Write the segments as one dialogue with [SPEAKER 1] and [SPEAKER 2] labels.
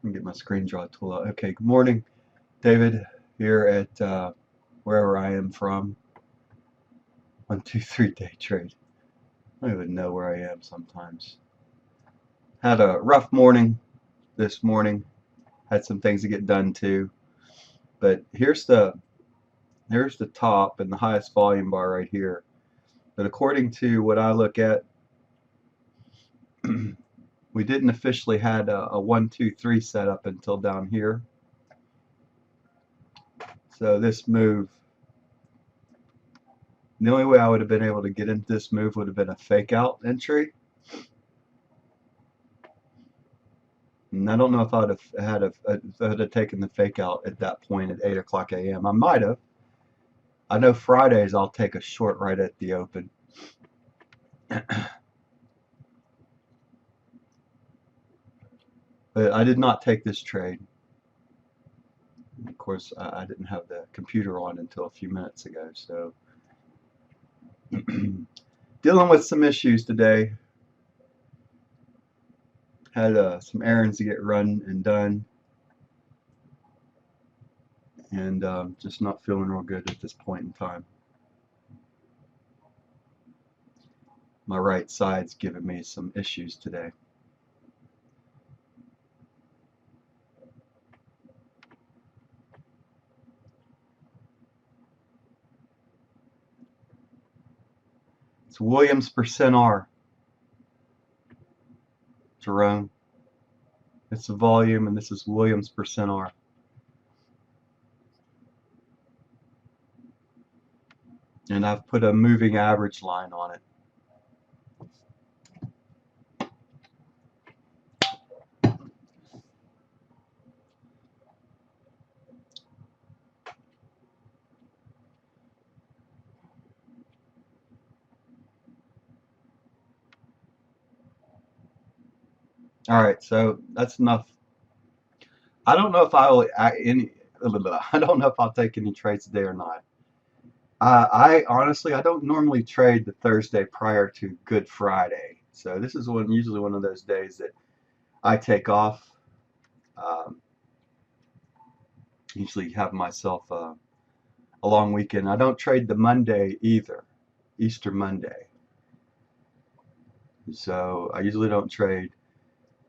[SPEAKER 1] me get my screen draw tool out. Okay, good morning, David, here at wherever I am from. 1, 2, 3 day trade. I don't even know where I am sometimes. Had a rough morning this morning. Had some things to get done too. But here's the top and the highest volume bar right here. But according to what I look at, we didn't officially had a 1, 2, 3 set up until down here. So this move, the only way I would have been able to get into this move would have been a fake out entry. And I don't know if I'd have taken the fake out at that point at 8 o'clock a.m. I might have. I know Fridays I'll take a short right at the open. But I did not take this trade. Of course, I didn't have the computer on until a few minutes ago, so dealing with some issues today. Had some errands to get run and done, and just not feeling real good at this point in time. My right side's giving me some issues today. It's Williams percent R. Jerome. It's the volume, and this is Williams percent R. And I've put a moving average line on it. All right, so that's enough. I don't know if I will I don't know if I'll take any trades today or not. I honestly, I don't normally trade the Thursday prior to Good Friday, so this is usually one of those days that I take off. Um, Usually have myself a long weekend. I don't trade the Monday either, Easter Monday. So I usually don't trade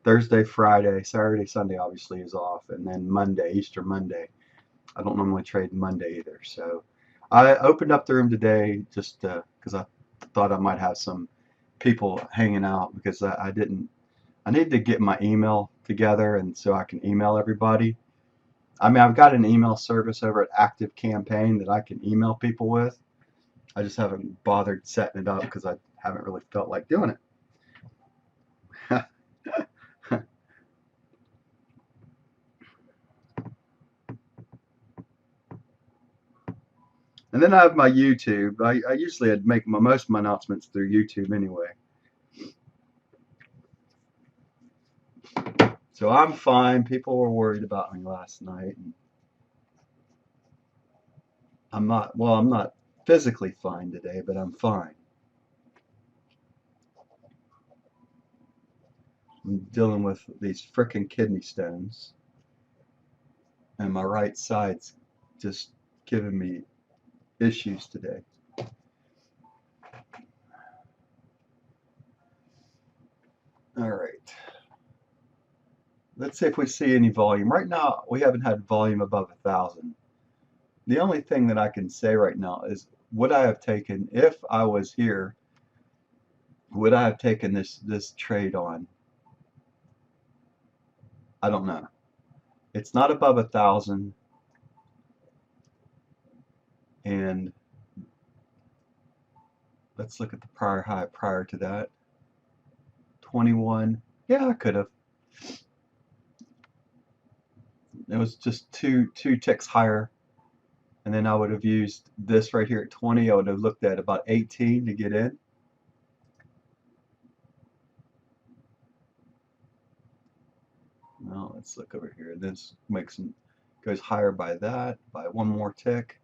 [SPEAKER 1] Thursday, Friday, Saturday, Sunday obviously is off, and then Monday, Easter Monday. I don't normally trade Monday either. So I opened up the room today just because I thought I might have some people hanging out because I didn't. I need to get my email together and so I can email everybody. I mean, I've got an email service over at Active Campaign that I can email people with. I just haven't bothered setting it up because I haven't really felt like doing it. And then I have my YouTube. I usually make most of my announcements through YouTube anyway. So I'm fine. People were worried about me last night. And I'm not physically fine today, but I'm fine. I'm dealing with these frickin' kidney stones. And my right side's just giving me issues today. All right. Let's see if we see any volume. Right now, we haven't had volume above 1,000. The only thing that I can say right now is would I have taken, if I was here, would I have taken this trade on? I don't know. It's not above 1,000, and let's look at the prior high prior to that. 21. Yeah, I could have. It was just two ticks higher, and then I would have used this right here at 20. I would have looked at about 18 to get in. Now let's look over here. This goes higher by that, by one more tick.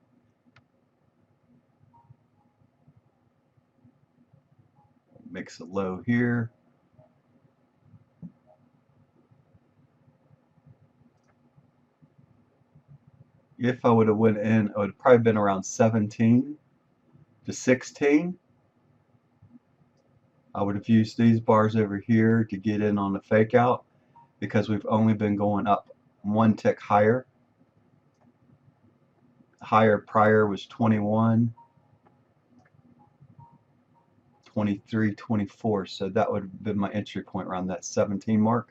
[SPEAKER 1] Makes a low here. if I would have went in, it would have probably been around 17 to 16. I would have used these bars over here to get in on the fake out because we've only been going up one tick higher. Higher prior was 21, 23, 24, so that would have been my entry point around that 17 mark.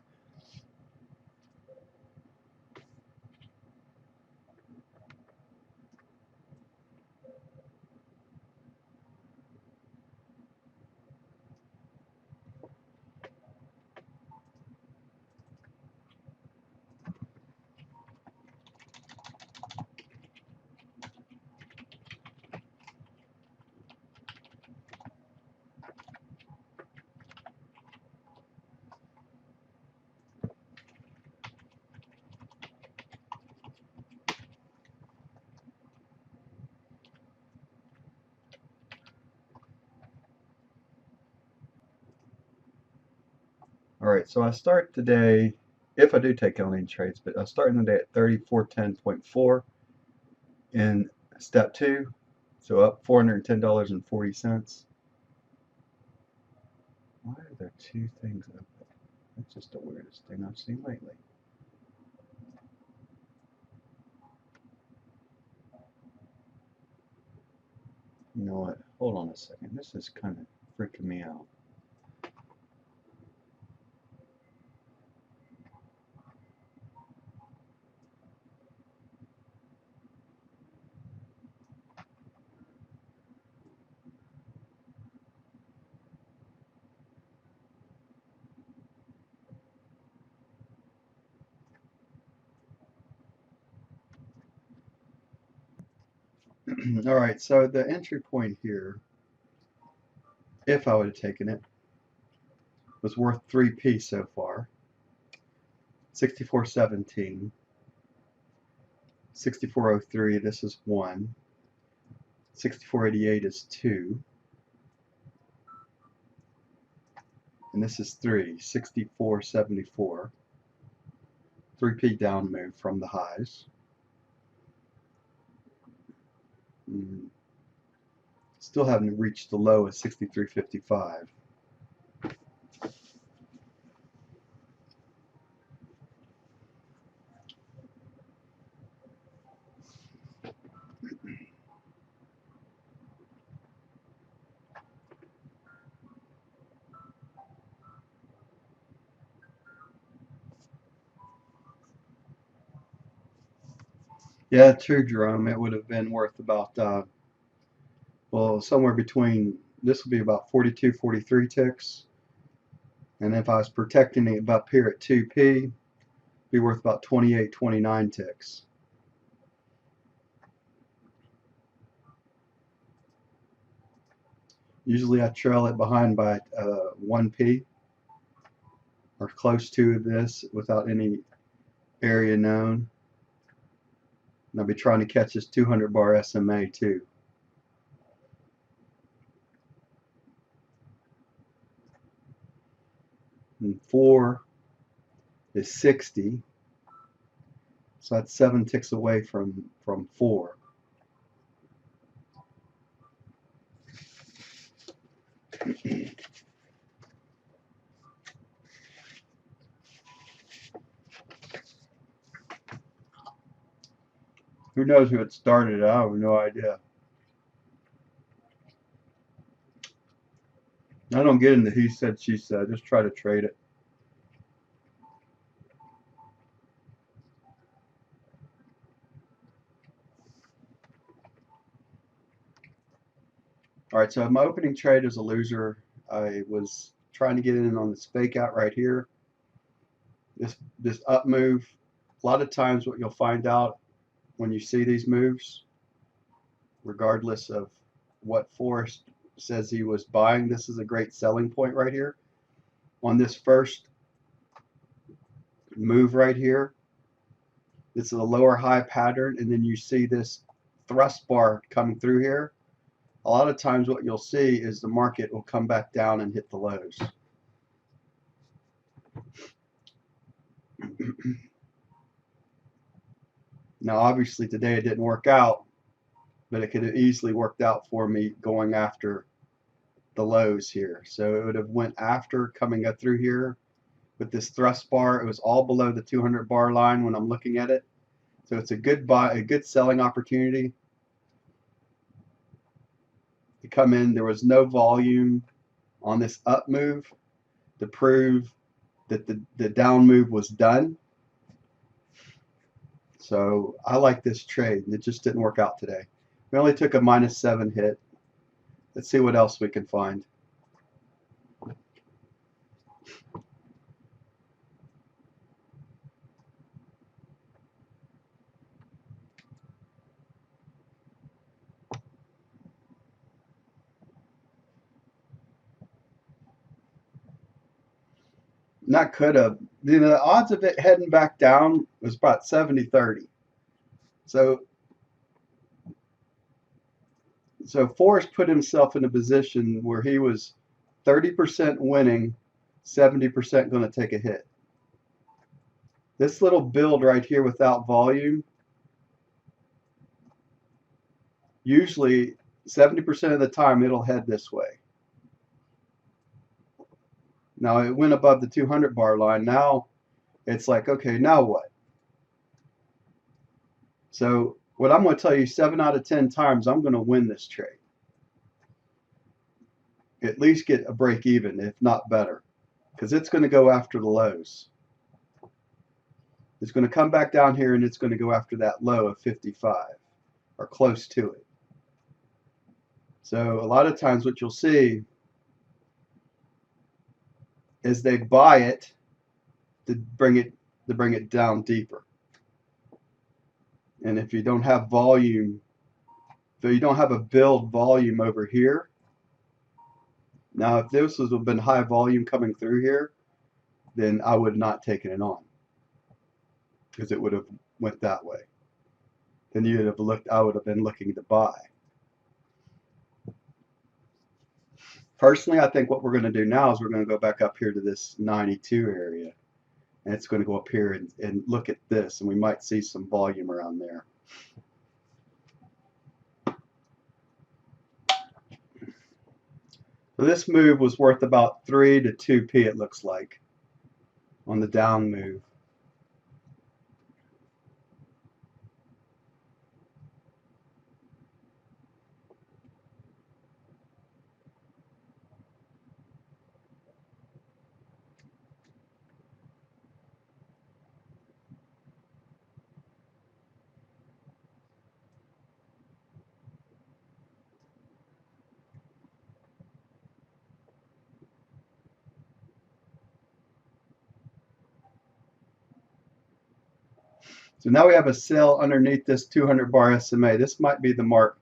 [SPEAKER 1] All right, so I start today, if I do take on any trades, but I'm starting the day at 3410.4 in step 2, so up $410.40. Why are there two things open? That's just the weirdest thing I've seen lately. You know what? Hold on a second. This is kind of freaking me out. All right, so the entry point here, if I would have taken it, was worth 3p so far. 64.17, 64.03, this is 1, 64.88 is 2, and this is 3, 64.74, 3p down move from the highs. Still haven't reached the low of 63.55. Yeah, true, Jerome. It would have been worth about, well, somewhere between, this would be about 42, 43 ticks. And if I was protecting it up here at 2p, it'd be worth about 28, 29 ticks. Usually I trail it behind by 1p or close to this without any area known. And I'll be trying to catch this 200 bar SMA too. And 4 is 60. So that's 7 ticks away from 4. Who knows who it started? I have no idea. I don't get into he said, she said. Just try to trade it. All right, so my opening trade is a loser. I was trying to get in on this fake out right here. This up move. A lot of times what you'll find out when you see these moves, regardless of what Forrest says he was buying, this is a great selling point right here. On this first move right here, this is a lower high pattern, and then you see this thrust bar coming through here. A lot of times what you'll see is the market will come back down and hit the lows. Now, obviously, today it didn't work out, but it could have easily worked out for me going after the lows here. So it would have went after coming up through here with this thrust bar. It was all below the 200 bar line when I'm looking at it. So it's a good buy, a good selling opportunity to come in. There was no volume on this up move to prove that the down move was done. So I like this trade. It just didn't work out today. We only took a -7 hit. Let's see what else we can find. Not could have. The odds of it heading back down was about 70-30. So Forrest put himself in a position where he was 30% winning, 70% going to take a hit. This little build right here without volume, usually 70% of the time it'll head this way. Now it went above the 200 bar line. Now it's like, okay, now what? So what I'm going to tell you, 7 out of 10 times, I'm going to win this trade. At least get a break even, if not better, because it's going to go after the lows. It's going to come back down here and it's going to go after that low of 55 or close to it. So a lot of times what you'll see is they buy it to bring it down deeper. And if you don't have volume, if you don't have a build volume over here, now if this would have been high volume coming through here, then I would not taken it on, because it would have went that way. Then you'd have looked, I would have been looking to buy. Personally, I think what we're going to do now is we're going to go back up here to this 92 area, and it's going to go up here and look at this, and we might see some volume around there. So this move was worth about 3 to 2p, it looks like, on the down move. So now we have a sell underneath this 200 bar SMA. This might be the mark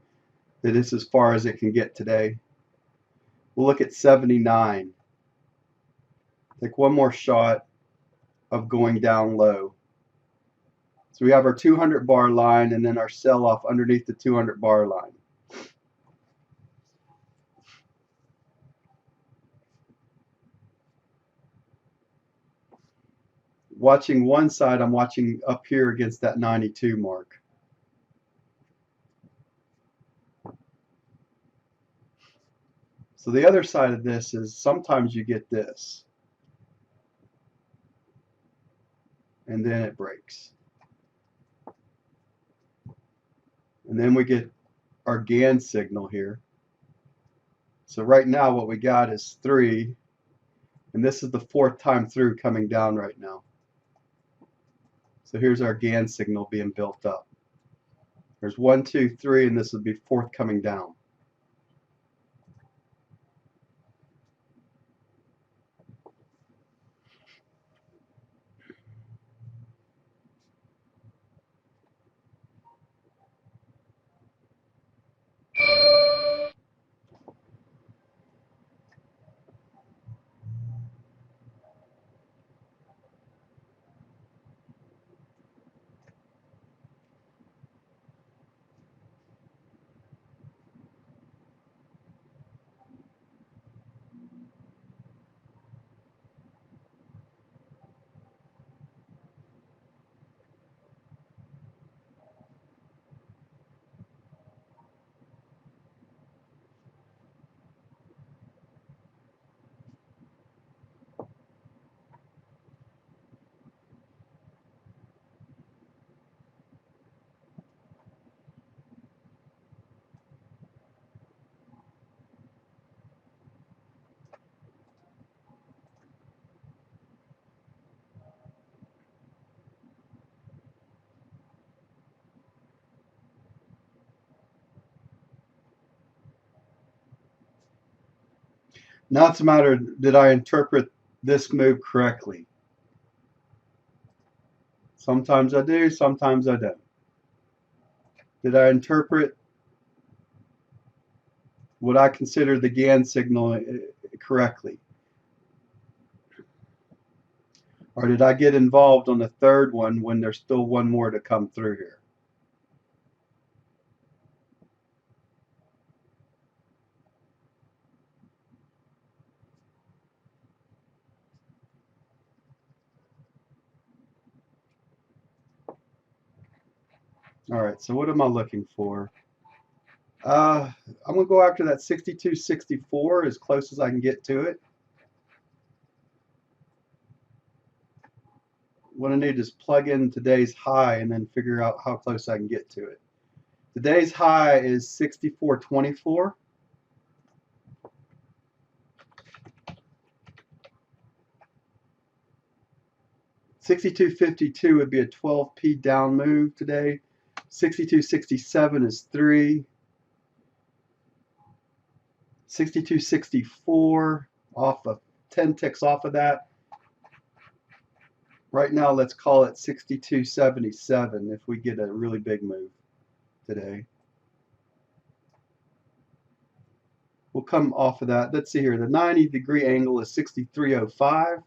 [SPEAKER 1] that is as far as it can get today. We'll look at 79. Take one more shot of going down low. So we have our 200 bar line and then our sell off underneath the 200 bar line. Watching one side, I'm watching up here against that 92 mark. So the other side of this is sometimes you get this, and then it breaks. And then we get our GAN signal here. So right now what we got is 3, and this is the 4th time through coming down right now. So here's our GAN signal being built up. There's 1, 2, 3, and this would be 4th coming down. Now it's a matter, did I interpret this move correctly? Sometimes I do, sometimes I don't. Did I interpret what I consider the GAN signal correctly? Or did I get involved on the third one when there's still one more to come through here? All right, so what am I looking for? I'm going to go after that 62.64 as close as I can get to it. What I need is plug in today's high and then figure out how close I can get to it. Today's high is 64.24. $62.52 would be a 12p down move today. 62.67 is 3. 62.64 off of 10 ticks off of that. Right now, let's call it 62.77 if we get a really big move today. We'll come off of that. Let's see here. The 90-degree angle is 63.05.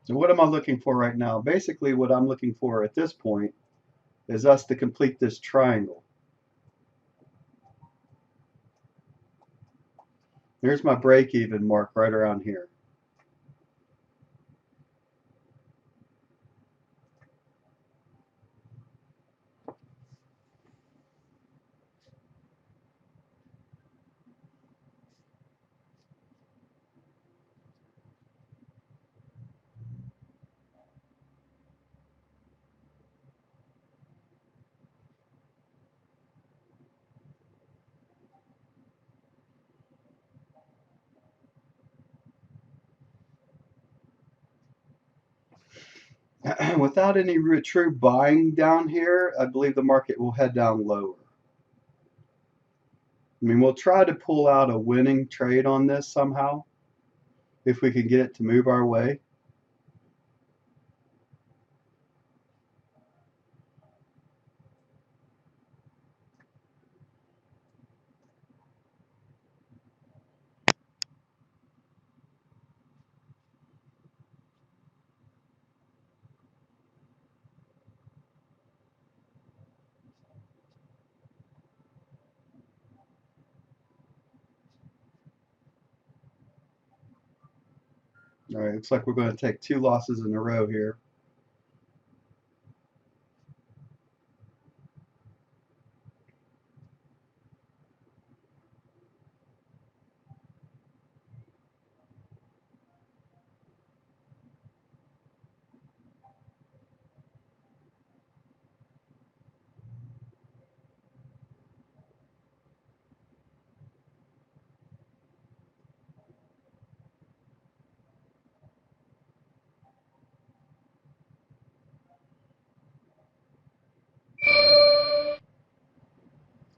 [SPEAKER 1] So what am I looking for right now? Basically, what I'm looking for at this point is us to complete this triangle. Here's my break-even mark right around here. Without any true buying down here, I believe the market will head down lower. I mean, we'll try to pull out a winning trade on this somehow if we can get it to move our way. All right, looks like we're going to take 2 losses in a row here.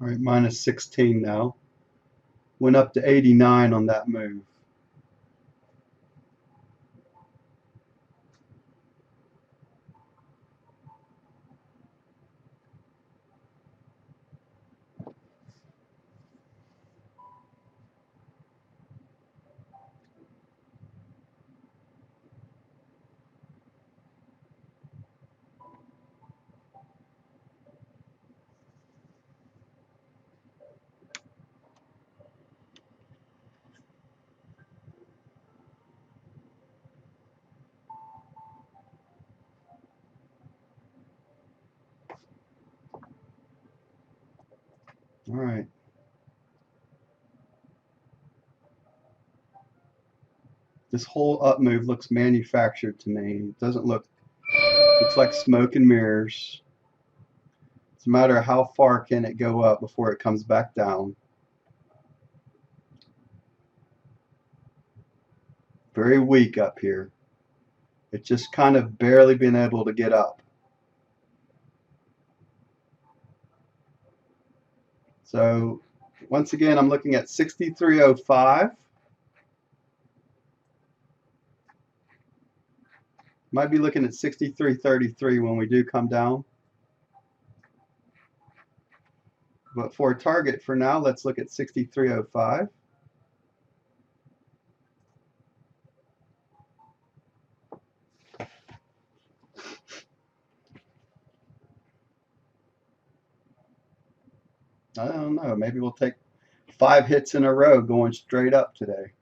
[SPEAKER 1] All right, minus 16 now. Went up to 89 on that move. All right. This whole up move looks manufactured to me. It doesn't look, looks like smoke and mirrors. It's a matter of how far can it go up before it comes back down. Very weak up here. It's just kind of barely been able to get up. So once again, I'm looking at 63.05. Might be looking at 63.33 when we do come down. But for a target for now, let's look at 63.05. I don't know. Maybe we'll take 5 hits in a row going straight up today.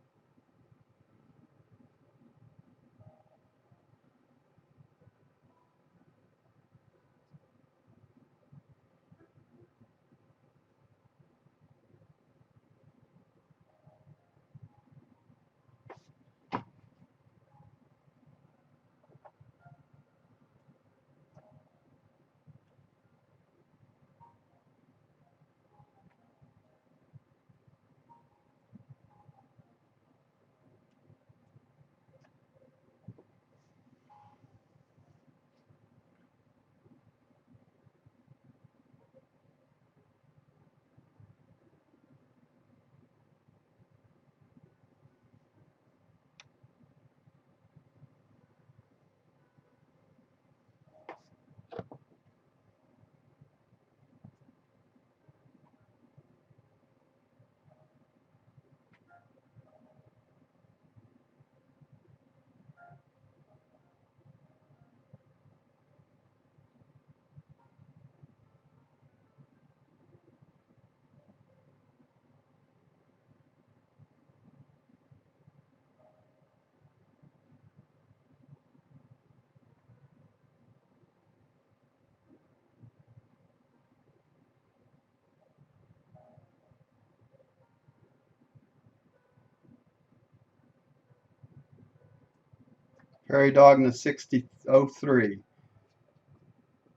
[SPEAKER 1] Prairie Dog in the 60.03.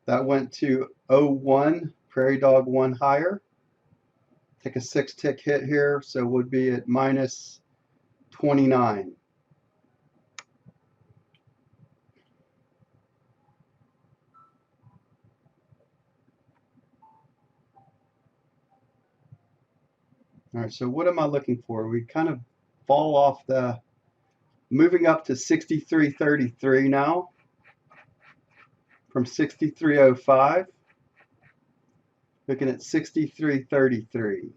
[SPEAKER 1] That went to 01, Prairie Dog 1 higher. Take a 6 tick hit here, so would be at minus 29. All right, so what am I looking for? We kind of fall off the, moving up to 63.33 now from 63.05. Looking at 63.33.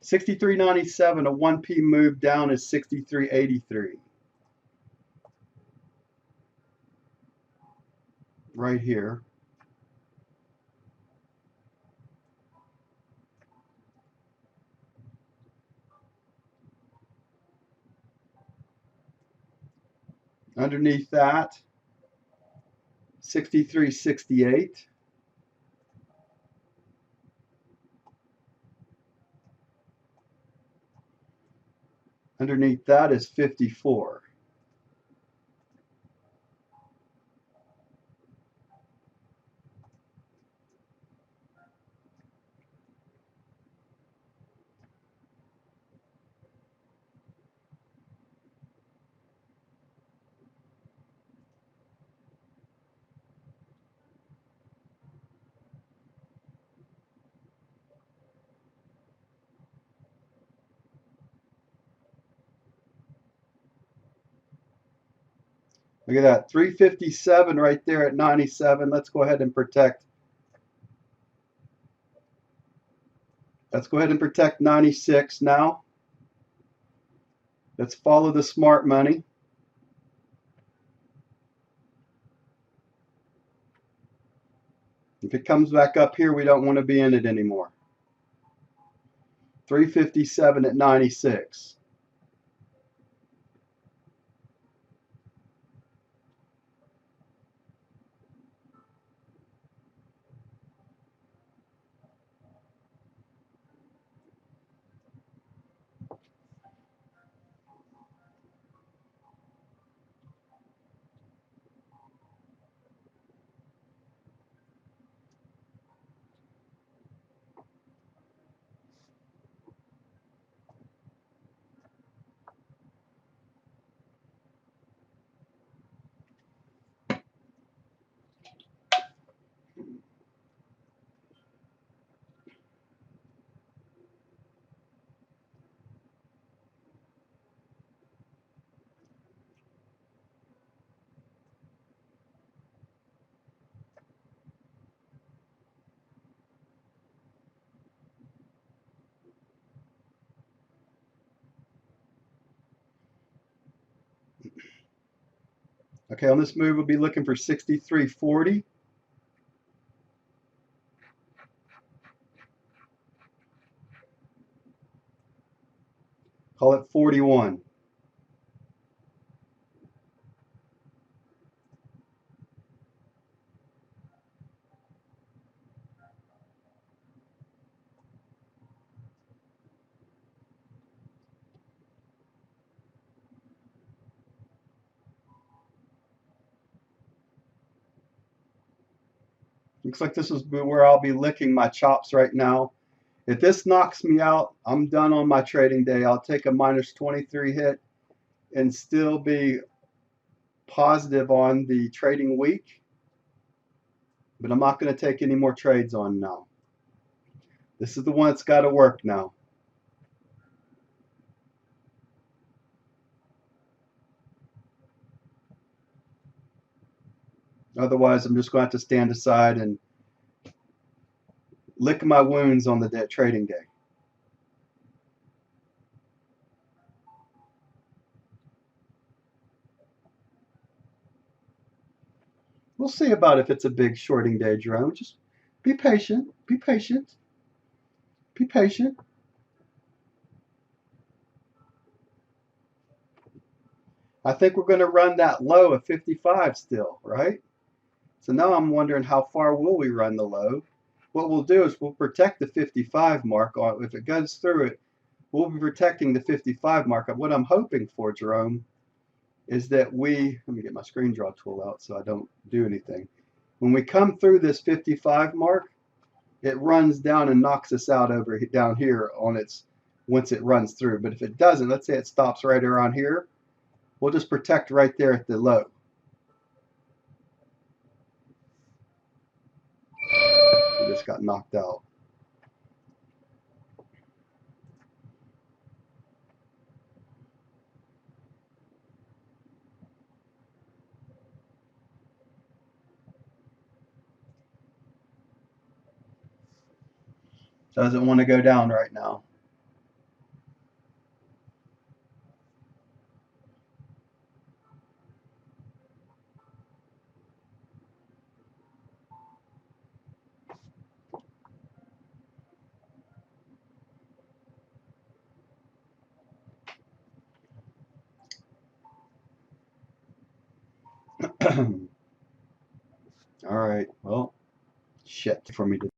[SPEAKER 1] $63.97, a 1p move down is $63.83. Right here. Underneath that, 63.68. Underneath that is 54. Look at that, 357 right there at 97. Let's go ahead and protect. Let's go ahead and protect 96 now. Let's follow the smart money. If it comes back up here, we don't want to be in it anymore. 357 at 96. Okay, on this move, we'll be looking for 63.40. Call it 41. Looks like this is where I'll be licking my chops right now. If this knocks me out, I'm done on my trading day. I'll take a minus 23 hit and still be positive on the trading week, but I'm not going to take any more trades on now. This is the one that's got to work now. Otherwise, I'm just going to have to stand aside and lick my wounds on the trading day. We'll see about if it's a big shorting day, Jerome. Just be patient. Be patient. Be patient. I think we're going to run that low of 55 still, right? So now I'm wondering how far will we run the low? What we'll do is we'll protect the 55 mark. If it goes through it, we'll be protecting the 55 mark. What I'm hoping for, Jerome, is that let me get my screen draw tool out so I don't do anything. When we come through this 55 mark, it runs down and knocks us out over down here on its, once it runs through. But if it doesn't, let's say it stops right around here, we'll just protect right there at the low. We just got knocked out. Doesn't want to go down right now. All right, well, shit for me to